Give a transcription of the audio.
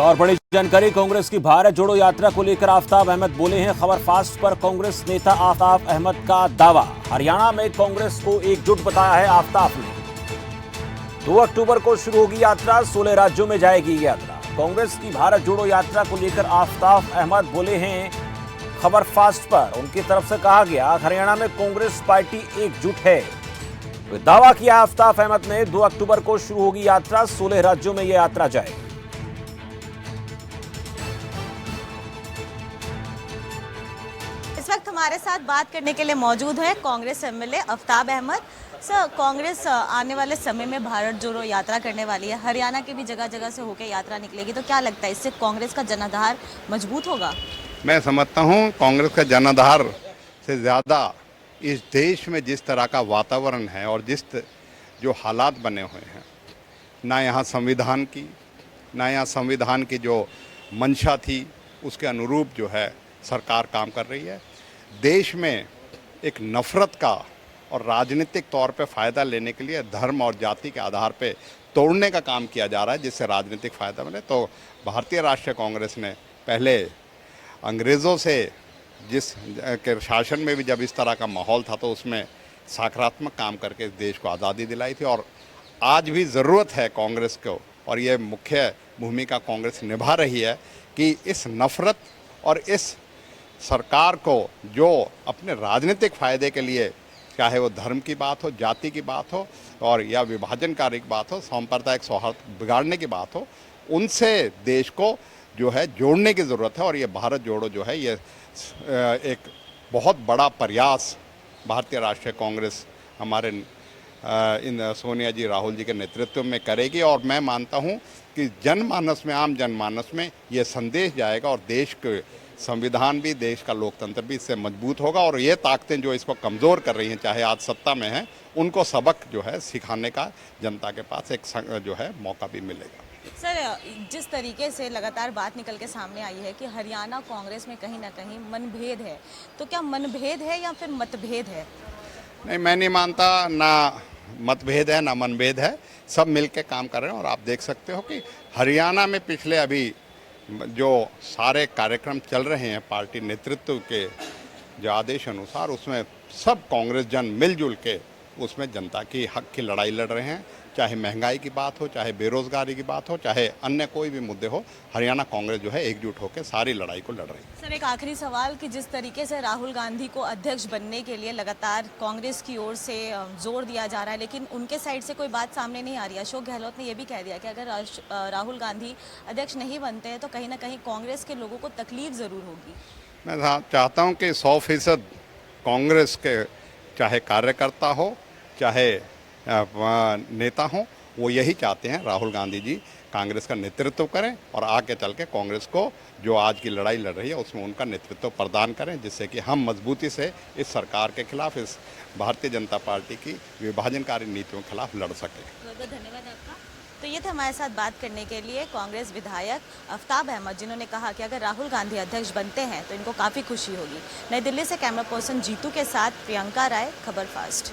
और बड़ी जानकारी, कांग्रेस की भारत जोड़ो यात्रा को लेकर आफताब अहमद बोले हैं। खबर फास्ट पर कांग्रेस नेता आफताब अहमद का दावा। हरियाणा में कांग्रेस को एकजुट बताया है आफताब ने। 2 अक्टूबर को शुरू होगी यात्रा, 16 राज्यों में जाएगी यात्रा। कांग्रेस की भारत जोड़ो यात्रा को लेकर आफताब अहमद बोले हैं। खबर फास्ट पर उनकी तरफ से कहा गया, हरियाणा में कांग्रेस पार्टी एकजुट है। तो दावा किया आफताब अहमद ने। 2 अक्टूबर को शुरू होगी यात्रा, 16 राज्यों में यह यात्रा जाएगी। इस वक्त हमारे साथ बात करने के लिए मौजूद है कांग्रेस एमएलए आफताब अहमद। सर, कांग्रेस आने वाले समय में भारत जोड़ो यात्रा करने वाली है, हरियाणा की भी जगह जगह से होकर यात्रा निकलेगी, तो क्या लगता है इससे कांग्रेस का जनाधार मजबूत होगा? मैं समझता हूँ कांग्रेस का जनाधार से ज़्यादा इस देश में जिस तरह का वातावरण है और जो हालात बने हुए हैं, ना यहाँ संविधान की जो मंशा थी उसके अनुरूप जो है सरकार काम कर रही है। देश में एक नफरत का और राजनीतिक तौर पे फ़ायदा लेने के लिए धर्म और जाति के आधार पे तोड़ने का काम किया जा रहा है, जिससे राजनीतिक फ़ायदा मिले। तो भारतीय राष्ट्रीय कांग्रेस ने पहले अंग्रेज़ों से जिस के शासन में भी जब इस तरह का माहौल था तो उसमें सकारात्मक काम करके इस देश को आज़ादी दिलाई थी, और आज भी ज़रूरत है कांग्रेस को, और ये मुख्य भूमिका कांग्रेस निभा रही है कि इस नफ़रत और इस सरकार को जो अपने राजनीतिक फ़ायदे के लिए, चाहे वो धर्म की बात हो, जाति की बात हो और या विभाजनकारी की बात हो, सांप्रदायिक सौहार्द बिगाड़ने की बात हो, उनसे देश को जो है जोड़ने की ज़रूरत है। और ये भारत जोड़ो जो है ये एक बहुत बड़ा प्रयास भारतीय राष्ट्रीय कांग्रेस हमारे इन सोनिया जी, राहुल जी के नेतृत्व में करेगी। और मैं मानता हूँ कि जनमानस में, आम जनमानस में ये संदेश जाएगा और देश के संविधान भी, देश का लोकतंत्र भी इससे मजबूत होगा। और ये ताकतें जो इसको कमज़ोर कर रही हैं, चाहे आज सत्ता में हैं, उनको सबक जो है सिखाने का जनता के पास एक जो है मौका भी मिलेगा। सर, जिस तरीके से लगातार बात निकल के सामने आई है कि हरियाणा कांग्रेस में कहीं ना कहीं मनभेद है, तो क्या मनभेद है या फिर मतभेद है? नहीं, मैं नहीं मानता, ना मतभेद है ना मनभेद है, सब मिलकर काम कर रहे हैं। और आप देख सकते हो कि हरियाणा में पिछले अभी जो सारे कार्यक्रम चल रहे हैं पार्टी नेतृत्व के जो आदेश अनुसार, उसमें सब कांग्रेस जन मिलजुल के उसमें जनता की हक की लड़ाई लड़ रहे हैं। चाहे महंगाई की बात हो, चाहे बेरोजगारी की बात हो, चाहे अन्य कोई भी मुद्दे हो, हरियाणा कांग्रेस जो है एकजुट होकर सारी लड़ाई को लड़ रही है। सर, एक आखिरी सवाल कि जिस तरीके से राहुल गांधी को अध्यक्ष बनने के लिए लगातार कांग्रेस की ओर से जोर दिया जा रहा है, लेकिन उनके साइड से कोई बात सामने नहीं आ रही है। अशोक गहलोत ने यह भी कह दिया कि अगर राहुल गांधी अध्यक्ष नहीं बनते हैं तो कहीं ना कहीं कांग्रेस के लोगों को तकलीफ ज़रूर होगी। मैं चाहता हूँ कि 100% कांग्रेस के चाहे कार्यकर्ता हो, चाहे नेता हों, वो यही चाहते हैं राहुल गांधी जी कांग्रेस का नेतृत्व करें और आगे चल के कांग्रेस को जो आज की लड़ाई लड़ रही है उसमें उनका नेतृत्व प्रदान करें, जिससे कि हम मजबूती से इस सरकार के खिलाफ, इस भारतीय जनता पार्टी की विभाजनकारी नीतियों के खिलाफ लड़ सकें। बहुत बहुत धन्यवाद आपका। तो ये थे हमारे साथ बात करने के लिए कांग्रेस विधायक आफताब अहमद, जिन्होंने कहा कि अगर राहुल गांधी अध्यक्ष बनते हैं तो इनको काफ़ी खुशी होगी। नई दिल्ली से कैमरा पर्सन जीतू के साथ प्रियंका राय, खबर फास्ट।